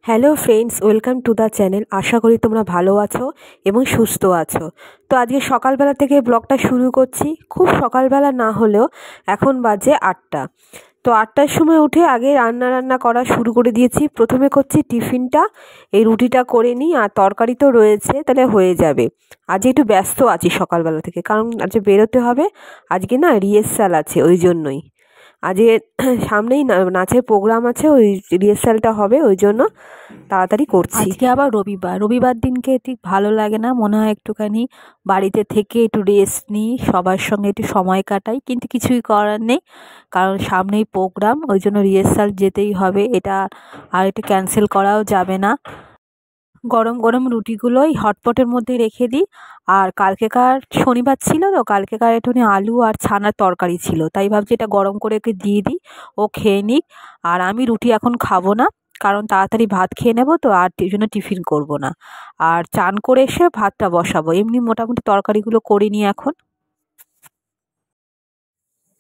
Hello friends, welcome to the channel. আশা করি তোমরা ভালো আছো এবং সুস্থ আছো। তো আজকে সকালবেলা থেকে ব্লগটা শুরু করছি। খুব সকালবেলা না হলেও এখন বাজে 8টা। তো 8টার সময় উঠে আগে রান্না করা শুরু করে দিয়েছি। প্রথমে করছি টিফিনটা, এই রুটিটা করে নিই, আর তরকারি তো রয়েছে, তাহলে হয়ে যাবে। আজকে একটু ব্যস্ত আছি সকালবেলা থেকে, কারণ আজকে বেরোতে হবে। আজকে না রিহার্সাল আছে, ওই জন্যই। আজকে সামনেই নাচের প্রোগ্রাম আছে, ওই রিহার্সালটা হবে, ওই জন্য তাড়াতাড়ি করছি। আজকে আবার রবিবার দিনকে ঠিক ভালো লাগে না, মনে হয় একটুখানি বাড়িতে থেকে একটু রেস্ট নিই, সবার সঙ্গে একটু সময় কাটাই, কিন্তু কিছুই করার নেই, কারণ সামনেই প্রোগ্রাম, ওই জন্য রিহার্সাল যেতেই হবে। এটা আর এটা ক্যান্সেল করাও যাবে না। গরম গরম রুটিগুলোই হটপটের মধ্যে রেখে দিই। আর কালকেকার শনিবার ছিল তো, কালকেকার একটুখানি আলু আর ছানার তরকারি ছিল, তাই ভাবছি এটা গরম করে ওকে দিয়ে দিই, ও খেয়ে নিক। আর আমি রুটি এখন খাবো না, কারণ তাড়াতাড়ি ভাত খেয়ে নেবো তো, আর এই জন্য টিফিন করব না। আর চান করে এসে ভাতটা বসাবো, এমনি মোটামুটি তরকারিগুলো করে নিই এখন।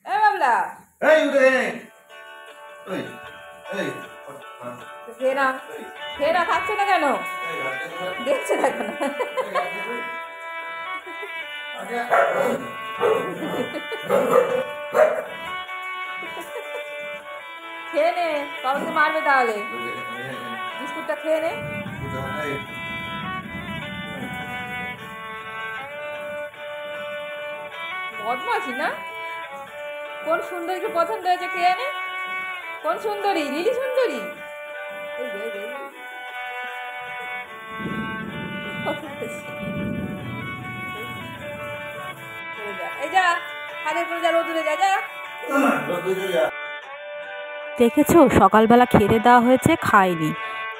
বাবলা, এই উঠে এই এই ফেরা খাচ্ছে না কেন? দেখছে দেখো না। খেয়ে নে, বাবাকে মারবে তাহলে। বিস্কুটটা খেয়ে নে। বদমাছি না? কোন সুন্দরীকে পছন্দ হয়েছে কে জানে? কোন সুন্দরী? লিলি সুন্দরী? এই যা, হাতের করে যা, রোদুরে যা, যা। দেখেছো, সকালবেলা খেতে দেওয়া হয়েছে, খায়নি।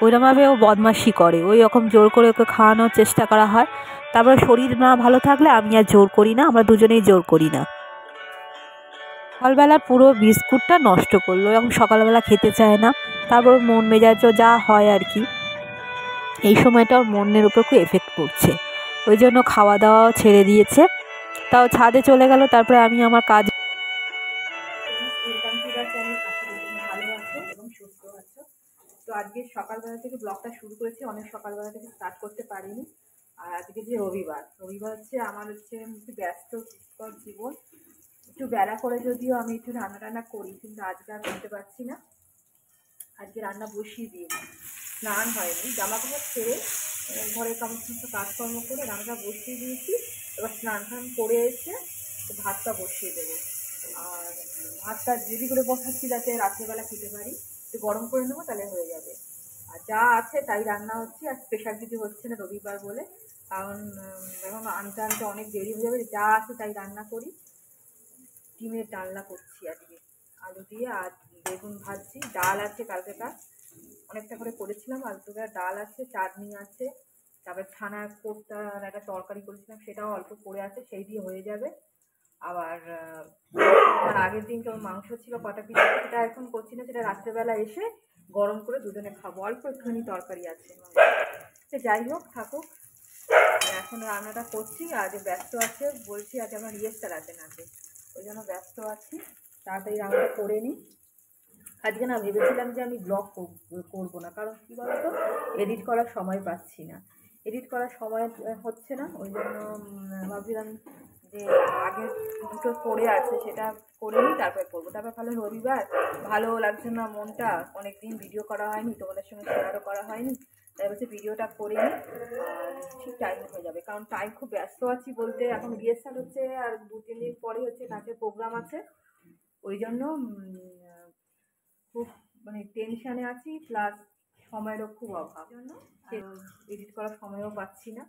ওইরকমভাবে ও বদমাশি করে, ওই রকম জোর করে ওকে খাওয়ানোর চেষ্টা করা হয়। তারপরে শরীর না ভালো থাকলে আমি আর জোর করি না, আমরা দুজনেই জোর করি না। সকালবেলা পুরো বিস্কুটটা নষ্ট করলো, এখন সকালবেলা খেতে চায় না। তারপর মন মেজাজও যা হয় আর কি, এই সময়টা ওর মনের উপর খুব এফেক্ট পড়ছে, ওই জন্য খাওয়া দাওয়াও ছেড়ে দিয়েছে। তাও ছাদে চলে গেল, তারপরে আমি আমার কাজ। ভালো আছো এবং সুস্থ আছো। তো আজকে সকালবেলা থেকে ব্লগটা শুরু করেছি, অনেক সকালবেলা থেকে স্টার্ট করতে পারিনি। আর আজকে যে রবিবার হচ্ছে আমার একটু ব্যস্ত জীবন। একটু বেলা করে যদিও আমি একটু রান্না করি, কিন্তু আজকে আর করতে পারছি না। আজকে রান্না বসিয়ে দিয়েছি, স্নান হয়নি, জামা কাপড় ছেড়ে ঘরের সমস্ত কাজকর্ম করে রান্না বসিয়ে দিয়েছি। এবার স্নান করে এসে ভাতটা বসিয়ে দেবো। আর ভাতটা রেডি করে বসাচ্ছি যাতে রাত্রেবেলা খেতে পারি, একটু গরম করে নেবো, তাহলে হয়ে যাবে। আর যা আছে তাই রান্না হচ্ছে, আর স্পেশাল কিছু হচ্ছে না রবিবার বলে, কারণ এখন আনতে অনেক দেরি হয়ে যাবে। যা আছে তাই রান্না করি। ডিমের ডালনা করছি আজকে, আলু দিয়ে, আর বেগুন ভাজছি। ডাল আছে, কালকেকার অনেকটা করে করেছিলাম, আলুটার ডাল আছে, চাটনি আছে, তারপর ছানা কোপ্তার একটা তরকারি করেছিলাম, সেটাও অল্প পড়ে আছে, সেই দিয়ে হয়ে যাবে। আবার আগের দিন কেমন মাংস ছিল কটা পিস, সেটা এখন করছি না, সেটা রাত্রেবেলা এসে গরম করে দুজনে খাবো। অল্প একটুখানি তরকারি আছে, সে যাই হোক থাকুক। এখন রান্নাটা করছি, আজ ব্যস্ত আছে বলছি, আজ আমার রিহার্সাল আছে নাচে, ওই জন্য ব্যস্ত আছি। তাড়াতাড়ি রান্নাটা করে নিই। আজকে না ভেবেছিলাম যে আমি ব্লগ করবো না, কারণ কী বলতো, এডিট করার সময় পাচ্ছি না, এডিট করার সময় হচ্ছে না, ওই জন্য ভাবছিলাম যে আগে দুটো পড়ে আছে সেটা করে নিই, তারপরে করবো। তারপর ভালো রবিবার, ভালো লাগছে না মনটা, অনেকদিন ভিডিও করা হয়নি, তোমাদের সঙ্গে শেয়ারও করা হয়নি, তাই বলছি ভিডিওটা করে নিই, ঠিক টাইম হয়ে যাবে। কারণ টাইম খুব ব্যস্ত আছি বলতে, এখন রিহার্সাল হচ্ছে, আর 2-3 দিন পরে হচ্ছে নাচের প্রোগ্রাম আছে, ওই জন্য খুব টেনশানে আছি, প্লাস সময়েরও খুব অভাব, জন্য এডিট করার সময়ও পাচ্ছি না।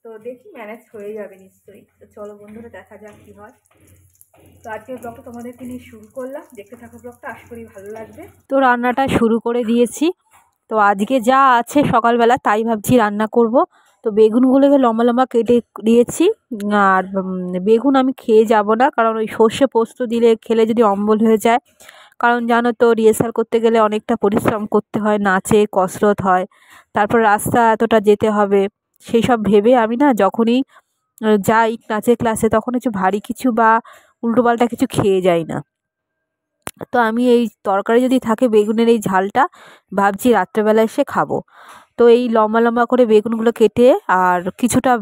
তো দেখি ম্যানেজ হয়ে যাবে নিশ্চয়ই। তো চলো বন্ধুরা, দেখা যাক কী হয়। তো আজকের ব্লগটা তোমাদেরকে নিয়ে শুরু করলাম, দেখতে থাকো ব্লগটা, আশা করি ভালো লাগবে। তো রান্নাটা শুরু করে দিয়েছি। তো আজকে যা আছে সকালবেলা তাই ভাবছি রান্না করব। তো বেগুনগুলোকে লম্বা লম্বা কেটে দিয়েছি। আর বেগুন আমি খেয়ে যাব না, কারণ ওই সর্ষে পোস্ত দিলে খেলে যদি অম্বল হয়ে যায়, কারণ জানো তো রিহার্সাল করতে গেলে অনেকটা পরিশ্রম করতে হয়, নাচে কসরত হয়, তারপর রাস্তা এতটা যেতে হবে, সেই সব ভেবে আমি না যখনই যাই নাচের ক্লাসে, তখন একটু ভারী কিছু বা উল্টোপাল্টা কিছু খেয়ে যাই না। তো আমি এই তরকারি যদি থাকে বেগুনের এই ঝালটা ভাবছি রাত্রেবেলা এসে খাবো। তো এই লম্বা লম্বা করে বেগুনগুলো কেটে আর কিছুটা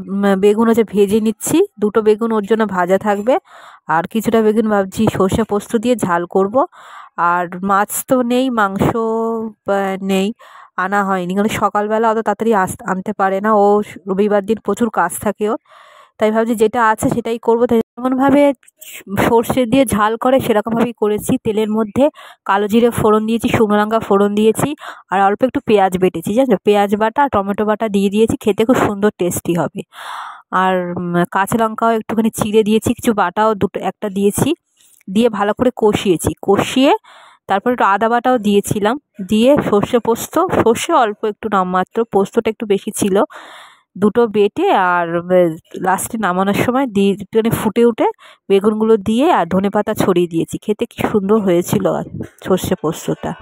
বেগুন হচ্ছে ভেজে নিচ্ছি, 2টো বেগুন ওর জন্য ভাজা থাকবে, আর কিছুটা বেগুন ভাবছি সর্ষে পোস্ত দিয়ে ঝাল করব। আর মাছ তো নেই, মাংস নেই, আনা হয়নি, কারণ সকালবেলা অত তাড়াতাড়ি আনতে পারে না ও, রবিবার দিন প্রচুর কাজ থাকে ওর। তাই ভাবছি যেটা আছে সেটাই করবো। তাই যেমনভাবে সর্ষে দিয়ে ঝাল করে সেরকমভাবেই করেছি। তেলের মধ্যে কালো জিরে ফোড়ন দিয়েছি, শুকনো লঙ্কা ফোড়ন দিয়েছি, আর অল্প একটু পেঁয়াজ বেটেছি, জানো, পেঁয়াজ বাটা আর টমেটো বাটা দিয়ে দিয়েছি, খেতে খুব সুন্দর টেস্টি হবে। আর কাঁচা লঙ্কাও একটুখানি চিড়ে দিয়েছি, কিছু বাটাও একটা দিয়েছি, দিয়ে ভালো করে কষিয়ে তারপর একটু আদা বাটাও দিয়েছিলাম, দিয়ে সর্ষে অল্প একটু নামমাত্র, পোস্তটা একটু বেশি ছিল, 2টো বেটে আর লাস্টে নামানোর সময় দিয়ে একটুখানি ফুটে উঠে বেগুনগুলো দিয়ে আর ধনেপাতা ছড়িয়ে দিয়েছি। খেতে কি সুন্দর হয়েছিল আর সর্ষে পোস্তটা।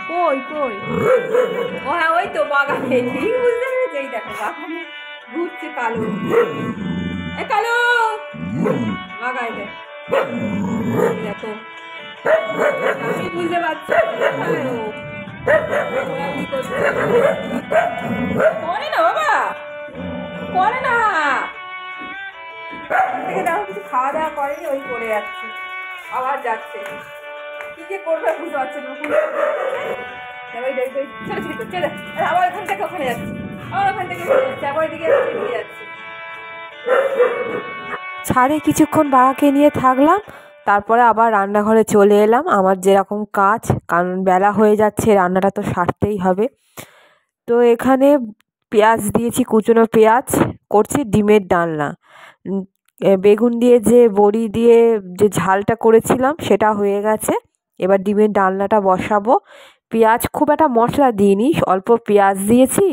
কই কই ও হ্যাঁ ওই তো বাগানে, ঠিক বুঝতে পেরেছি, এই দেখো বাগানে ঘুরছে কালো, এ কালো বাগায় দেখ, দেখো আমি বুঝতে পারছি করে না বাবা, করে না থেকে দেখো কিছু খাওয়া দাওয়া করেনি, ওই করে যাচ্ছে, আবার যাচ্ছে, কি যে করবে বুঝতে পারছে না। আবার ওখান থেকে ওখানে যাচ্ছে, আবার ওখান থেকে আবার এদিকে যাচ্ছে। ছাদে কিছুক্ষণ বাবাকে নিয়ে থাকলাম, তারপরে আবার রান্নাঘরে চলে এলাম, আমার যেরকম কাজ, কারণ বেলা হয়ে যাচ্ছে, রান্নাটা তো সারতেই হবে। তো এখানে পেঁয়াজ দিয়েছি, কুচনো পেঁয়াজ, করছি ডিমের ডালনা। বেগুন দিয়ে যে বড়ি দিয়ে যে ঝালটা করেছিলাম সেটা হয়ে গেছে, এবার ডিমের ডালনাটা বসাবো। পেঁয়াজ খুব একটা মশলা দিইনি, অল্প পেঁয়াজ দিয়েছি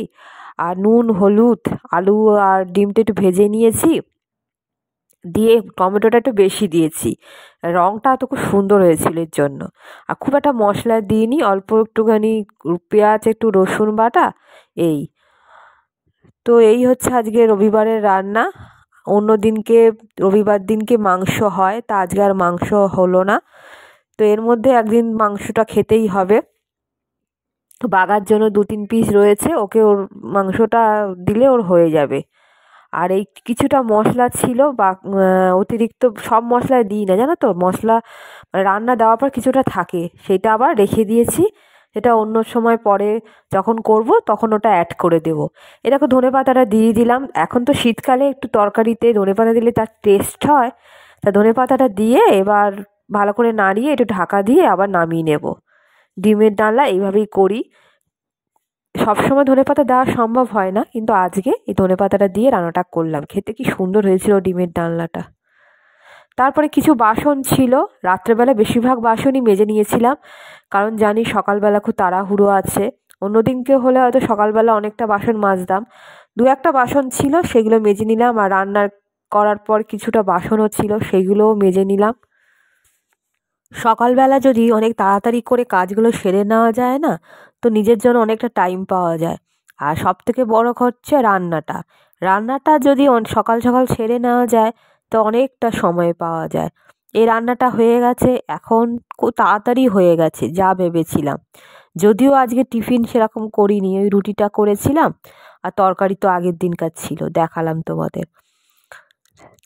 আর নুন হলুদ, আলু আর ডিমটা একটু ভেজে নিয়েছি, দিয়ে টমেটোটা একটু বেশি দিয়েছি, রঙটা তো খুব সুন্দর হয়েছিল এর জন্য। আর খুব একটা মশলা দিইনি, অল্প একটুখানি পেঁয়াজ, একটু রসুন বাটা, এই। তো এই হচ্ছে আজকে রবিবারের রান্না। অন্য দিনকে রবিবার দিনকে মাংস হয়, তা আজকে আর মাংস হলো না। তো এর মধ্যে একদিন মাংসটা খেতেই হবে। তো বাগার জন্য 2-3 পিস রয়েছে, ওকে ওর মাংসটা দিলে ওর হয়ে যাবে। আর এই কিছুটা মশলা ছিল বা অতিরিক্ত, সব মশলা দিই না জানো তো, মশলা রান্না দেওয়ার পর কিছুটা থাকে, সেটা আবার রেখে দিয়েছি, সেটা অন্য সময় পরে যখন করব তখন ওটা অ্যাড করে দেব। এ দেখো ধনেপাতাটা দিয়ে দিলাম, এখন তো শীতকালে একটু তরকারিতে ধনেপাতা দিলে তার টেস্ট হয়, তা ধনেপাতাটা দিয়ে এবার ভালো করে নাড়িয়ে একটু ঢাকা দিয়ে আবার নামিয়ে নেব। ডিমের ডালনা এইভাবেই করি, সবসময় ধনেপাতা দেওয়া সম্ভব হয় না, কিন্তু আজকে এই ধনেপাতাটা দিয়ে রান্নাটা করলাম, খেতে কি সুন্দর হয়েছিল ডিমের ডালনাটা। তারপরে কিছু বাসন ছিল, রাত্রেবেলা বেশিরভাগ বাসনই মেজে নিয়েছিলাম, কারণ জানি সকালবেলা খুব তাড়াহুড়ো আছে। অন্যদিনকে হলে হয়তো সকালবেলা অনেকটা বাসন মাজতাম, 2-1টা বাসন ছিল সেগুলো মেজে নিলাম, আর রান্নার করার পর কিছুটা বাসনও ছিল সেগুলোও মেজে নিলাম। সকালবেলা যদি অনেক তাড়াতাড়ি করে কাজগুলো সেরে নেওয়া যায় না, তো নিজের জন্য অনেকটা টাইম পাওয়া যায়। আর সবথেকে বড় হচ্ছে রান্নাটা, রান্নাটা যদি সকাল সকাল সেরে নেওয়া যায় তো অনেকটা সময় পাওয়া যায়। এই রান্নাটা হয়ে গেছে, এখন খুব তাড়াতাড়ি হয়ে গেছে যা ভেবেছিলাম। যদিও আজকে টিফিন সেরকম করিনি, ওই রুটিটা করেছিলাম, আর তরকারি তো আগের দিনকার ছিল, দেখালাম তোমাদের।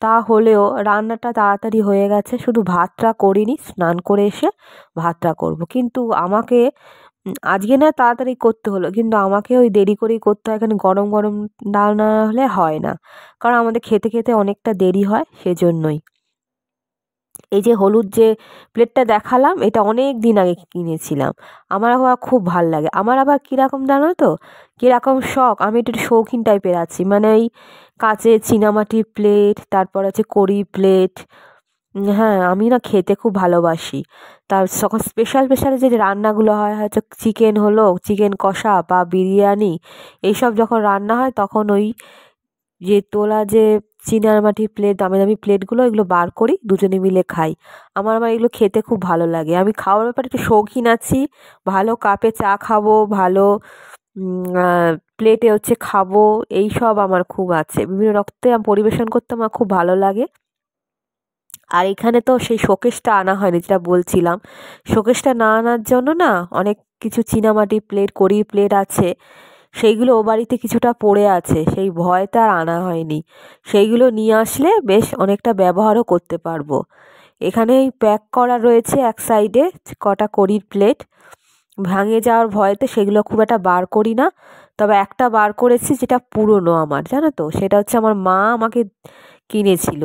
তা হলেও রান্নাটা তাড়াতাড়ি হয়ে গেছে, শুধু ভাতটা করিনি, স্নান করে এসে ভাতটা করব। কিন্তু আমাকে আজকে না তাড়াতাড়ি করতে হলো, কিন্তু আমাকে ওই দেরি করেই করতে হয়, এখানে গরম গরম ডাল না হলে হয় না, কারণ আমাদের খেতে খেতে অনেকটা দেরি হয়, সেজন্যই। এই যে হলুদ যে প্লেটটা দেখালাম, এটা অনেক দিন আগে কিনেছিলাম, আমার আবার খুব ভাল লাগে। আমার আবার কীরকম জানো তো, কীরকম শখ, আমি একটু শৌখিন টাইপের আছি, মানে এই কাচের চীনামাটির প্লেট, তারপর আছে কড়ি প্লেট, হ্যাঁ আমি না খেতে খুব ভালোবাসি। তার যখন স্পেশাল স্পেশাল যে রান্নাগুলো হয়, হয়তো চিকেন হলো, চিকেন কষা বা বিরিয়ানি, এইসব যখন রান্না হয় তখন ওই যে তোলা যে চীনামাটির প্লেট, দামি দামি প্লেটগুলো, এগুলো বার করি, দুজনে মিলে খাই। আমার আবার এগুলো খেতে খুব ভালো লাগে, আমি খাওয়ার ব্যাপারে একটু শৌখিন আছি, ভালো কাপে চা খাবো, ভালো প্লেটে হচ্ছে খাবো, এই সব আমার খুব আছে, বিভিন্ন রক্তে পরিবেশন করতে আমার খুব ভালো লাগে। আর এখানে তো সেই শোকেসটা আনা হয়নি, যেটা বলছিলাম। শোকেসটা না আনার জন্য না অনেক কিছু চীনামাটির প্লেট, কড়ির প্লেট আছে, সেইগুলো ও বাড়িতে কিছুটা পড়ে আছে, সেই ভয়তে আর আনা হয়নি। সেইগুলো নিয়ে আসলে বেশ অনেকটা ব্যবহারও করতে পারবো। এখানেই প্যাক করা রয়েছে এক সাইডে কটা কড়ির প্লেট, ভাঙে যাওয়ার ভয়তে সেগুলো খুব একটা বার করি না। তবে একটা বার করেছি যেটা পুরনো আমার, জানো তো, সেটা হচ্ছে আমার মা আমাকে কিনেছিল।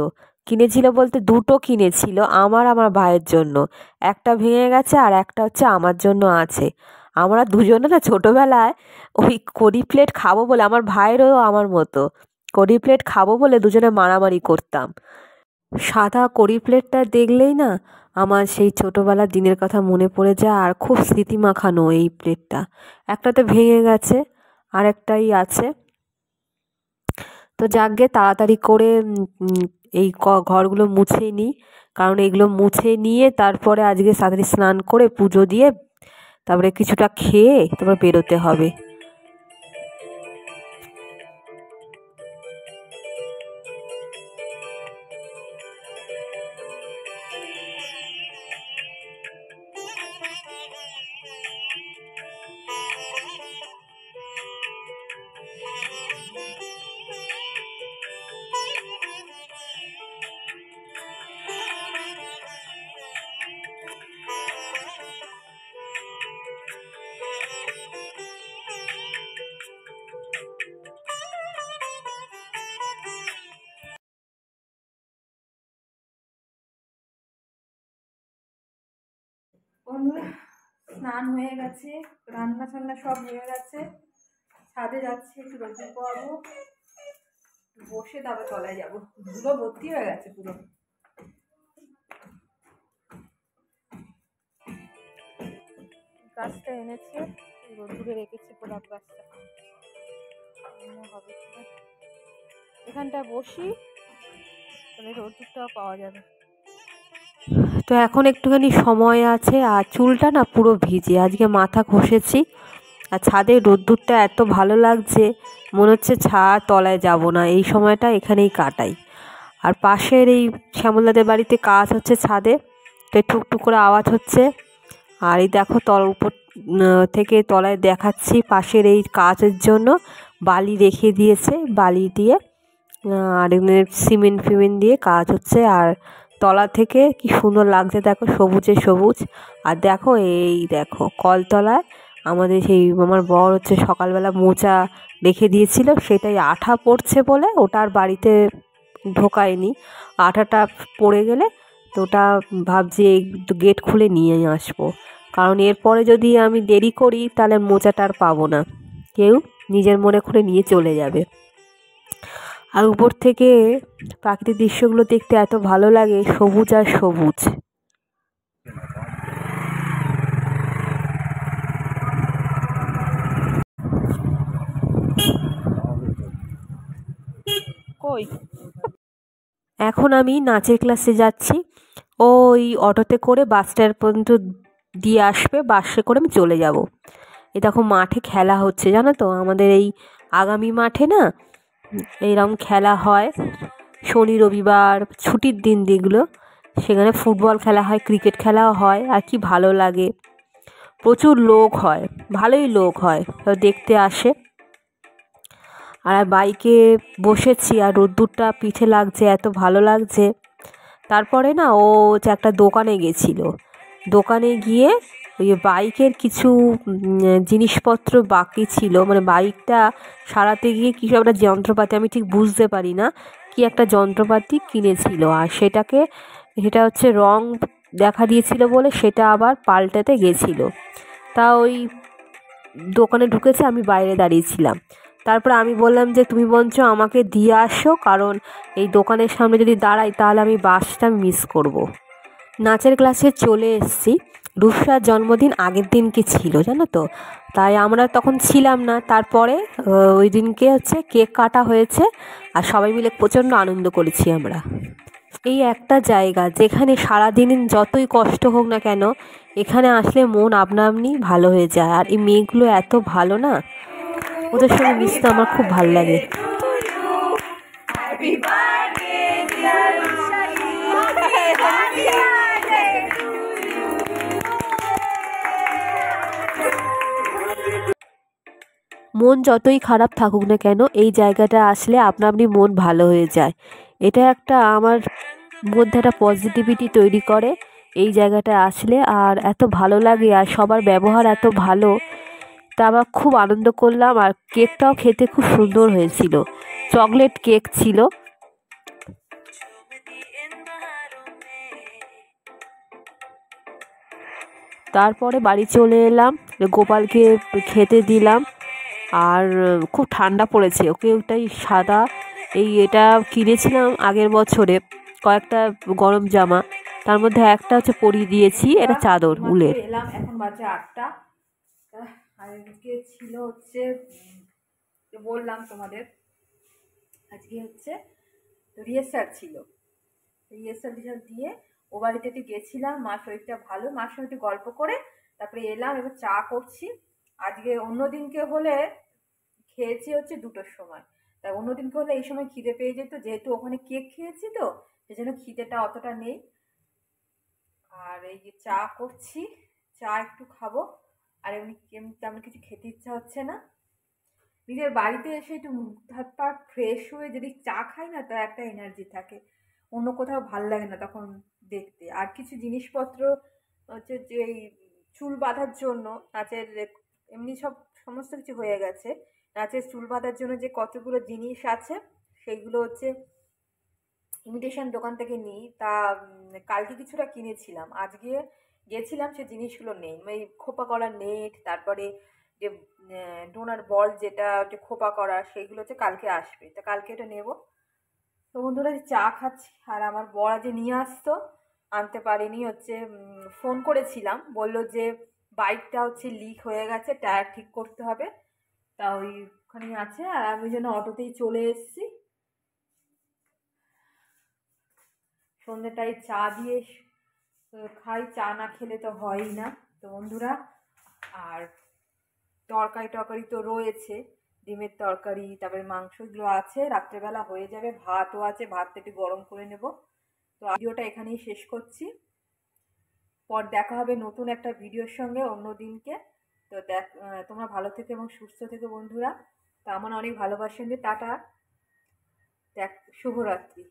কিনেছিল বলতে দুটো কিনেছিল, আমার ভাইয়ের জন্য। একটা ভেঙে গেছে আর একটা হচ্ছে আমার জন্য আছে। আমরা দুজনে না ছোটোবেলায় ওই কড়ি প্লেট খাবো বলে, আমার ভাইয়েরও আমার মতো কড়ি প্লেট খাবো বলে দুজনে মারামারি করতাম। সাদা কড়ি প্লেটটা দেখলেই না আমার সেই ছোটোবেলার দিনের কথা মনে পড়ে যায়, আর খুব স্মৃতি মাখানো এই প্লেটটা। একটা তো ভেঙে গেছে, আর একটাই আছে। তো যাকগে তাড়াতাড়ি করে এই ঘরগুলো মুছে নিই, কারণ এগুলো মুছে নিয়ে তারপরে আজকে তাড়াতাড়ি স্নান করে পুজো দিয়ে তারপরে কিছুটা খেয়ে তারপরে বেরোতে হবে। বন্ধুরা, স্নান হয়ে গেছে, রান্না টান্না সব হয়ে গেছে, ছাদে যাচ্ছি, একটু রোদে পোয়াবো, বসে তারপরে তলায় যাবো। ধুলো ভর্তি হয়ে গেছে পুরো। গাছটা এনেছে, রোদ্দুরে রেখেছি গোলাপ গাছটা, হবে কিনা। এখানটা বসি, তাহলে রোদ্দুরটাও পাওয়া যাবে। তো এখন একটুখানি সময় আছে, আর চুলটা না পুরো ভিজে, আজকে মাথা ঘষেছি। আর ছাদে রোদ্দুরটা এত ভালো লাগছে, মনে হচ্ছে ছাদ তলায় যাব না, এই সময়টা এখানেই কাটাই। আর পাশের এই শ্যামলদাদের বাড়িতে কাজ হচ্ছে ছাদে, তো টুকটুক করে আওয়াজ হচ্ছে। আর এই দেখো উপর থেকে তলায় দেখাচ্ছি, পাশের এই কাজের জন্য বালি রেখে দিয়েছে, বালি দিয়ে আর সিমেন্ট ফিমেন্ট দিয়ে কাজ হচ্ছে। আর তলা থেকে কি সুন্দর লাগছে দেখো, সবুজে সবুজ। আর দেখো এই দেখো কলতলায় আমাদের সেই আমার বর হচ্ছে সকালবেলা মোচা রেখে দিয়েছিল, সেটাই আঠা পড়ছে বলে ওটা আর বাড়িতে ঢোকায়নি। আঠাটা পড়ে গেলে তো ওটা ভাবছি গেট খুলে নিয়ে আসবো, কারণ এরপরে যদি আমি দেরি করি তাহলে মোচাটা আর পাবো না, কেউ নিজের মনে করে নিয়ে চলে যাবে। আর উপর থেকে প্রাকৃতিক দৃশ্যগুলো দেখতে এত ভালো লাগে, সবুজ আর সবুজ। কই এখন আমি নাচের ক্লাসে যাচ্ছি, ওই অটোতে করে বাস স্ট্যান্ড পর্যন্ত দিয়ে আসবে, বাসে করে আমি চলে যাব। এই দেখো মাঠে খেলা হচ্ছে, জানো তো, আমাদের এই আগামী মাঠে না এইরকম খেলা হয় শনি রবিবার ছুটির দিন যেগুলো, সেখানে ফুটবল খেলা হয়, ক্রিকেট খেলাও হয়। আর কি ভালো লাগে, প্রচুর লোক হয়, ভালোই লোক হয়, তো দেখতে আসে। আর বাইকে বসেছি, আর রোদ্দুরটা পিঠে লাগছে, এত ভালো লাগছে। তারপরে না ও একটা দোকানে গেছিলো, দোকানে গিয়ে ওই বাইকের কিছু জিনিসপত্র বাকি ছিল, মানে বাইকটা সারাতে গিয়ে কিছু একটা যন্ত্রপাতি, আমি ঠিক বুঝতে পারি না কি একটা যন্ত্রপাতি কিনেছিল, আর সেটা হচ্ছে রং দেখা দিয়েছিল বলে সেটা আবার পাল্টাতে গেছিলো। তা ওই দোকানে ঢুকেছে, আমি বাইরে দাঁড়িয়েছিলাম। তারপরে আমি বললাম যে তুমি বঞ্চ আমাকে দিয়ে আসো, কারণ এই দোকানের সামনে যদি দাঁড়াই তাহলে আমি বাসটা মিস করব। নাচের ক্লাসে চলে এসেছি, রূপসার জন্মদিন আগের দিনকে ছিল, জানো তো, তাই আমরা তখন ছিলাম না। তারপরে ওই দিনকে হচ্ছে কেক কাটা হয়েছে, আর সবাই মিলে প্রচণ্ড আনন্দ করেছি আমরা। এই একটা জায়গা যেখানে সারাদিন যতই কষ্ট হোক না কেন, এখানে আসলে মন আপনা আপনি ভালো হয়ে যায়। আর এই মেয়েগুলো এত ভালো না, ওদের সঙ্গে মিশতে আমার খুব ভালো লাগে। মন যতই খারাপ থাকুক না কেন এই জায়গাটা আসলে আপনা আপনি মন ভালো হয়ে যায়। এটা একটা আমার মধ্যে একটা পজিটিভিটি তৈরি করে এই জায়গাটা আসলে, আর এত ভালো লাগে আর সবার ব্যবহার এত ভালো। তা আমরা খুব আনন্দ করলাম, আর কেকটাও খেতে খুব সুন্দর হয়েছিল, চকলেট কেক ছিল। তারপরে বাড়ি চলে এলাম, গোপালকে খেতে দিলাম। আর খুব ঠান্ডা পড়েছে, ওকে ওটাই সাদা এটা কিনেছিলাম আগের বছরে কয়েকটা গরম জামা, তার মধ্যে একটা হচ্ছে পরিয়ে দিয়েছি, এটা চাদর উলের। এলাম এখন বাজে 8টা। আজকে ছিল হচ্ছে বললাম তোমাদের আজকে হচ্ছে রিহার্সাল ছিল। রিহার্সাল দিয়ে ও বাড়িতে একটু গেছিলাম, মার শরীরটা ভালো, মার সঙ্গে একটু গল্প করে তারপরে এলাম, এবার চা করছি। আজকে অন্যদিনকে হলে খেয়েছি হচ্ছে 2টোর সময়, তাই অন্যদিনকে হলে এই সময় খিদে পেয়ে যেত, যেহেতু ওখানে কেক খেয়েছি তো সেই জন্য খিদেটা অতটা নেই। আর এই যে চা করছি, চা একটু খাবো, আর এমনি তেমন কিছু খেতে ইচ্ছা হচ্ছে না। নিজের বাড়িতে এসে একটু মুখ হাত পা ফ্রেশ হয়ে যদি চা খাই না, তো একটা এনার্জি থাকে, অন্য কোথাও ভাল লাগে না তখন দেখতে। আর কিছু জিনিসপত্র হচ্ছে যে এই চুল বাঁধার জন্য নাচের এমনি সব সমস্ত কিছু হয়ে গেছে, নাচের চুল বাঁধার জন্য যে কতগুলো জিনিস আছে সেইগুলো হচ্ছে ইমিটেশন দোকান থেকে নিই। তা কালকে কিছুটা কিনেছিলাম, আজকে গেছিলাম সে জিনিসগুলো নেই, মানে খোপা করা নেট, তারপরে যে ডোনার বল যেটা খোপা করা, সেইগুলো হচ্ছে কালকে আসবে, তা কালকে এটা নেব। তো বন্ধুরা চা খাচ্ছি, আর আমার বর আজ নিয়ে আসতো, আনতে পারিনি, হচ্ছে ফোন করেছিলাম, বলল যে বাইকটা হচ্ছে লিক হয়ে গেছে, টায়ার ঠিক করতে হবে, তা ওইখানে আছে। আর আমি যেন অটোতেই চলে এসেছি, সন্ধ্যেটাই চা দিয়ে খাই, চা না খেলে তো হয়ই না। তো বন্ধুরা, আর তরকারি তো রয়েছে, ডিমের তরকারি, তারপরে মাংসগুলো আছে, রাত্রেবেলা হয়ে যাবে, ভাতও আছে, ভাতটা একটু গরম করে নেব। তো ভিডিওটা এখানেই শেষ করছি, পর দেখা হবে নতুন একটা ভিডিওর সঙ্গে অন্য দিনকে। তো তোমরা ভালো থেকো এবং সুস্থ থেকো বন্ধুরা, তো আমার অনেক ভালোবাসেন, টাটা, শুভরাত্রি।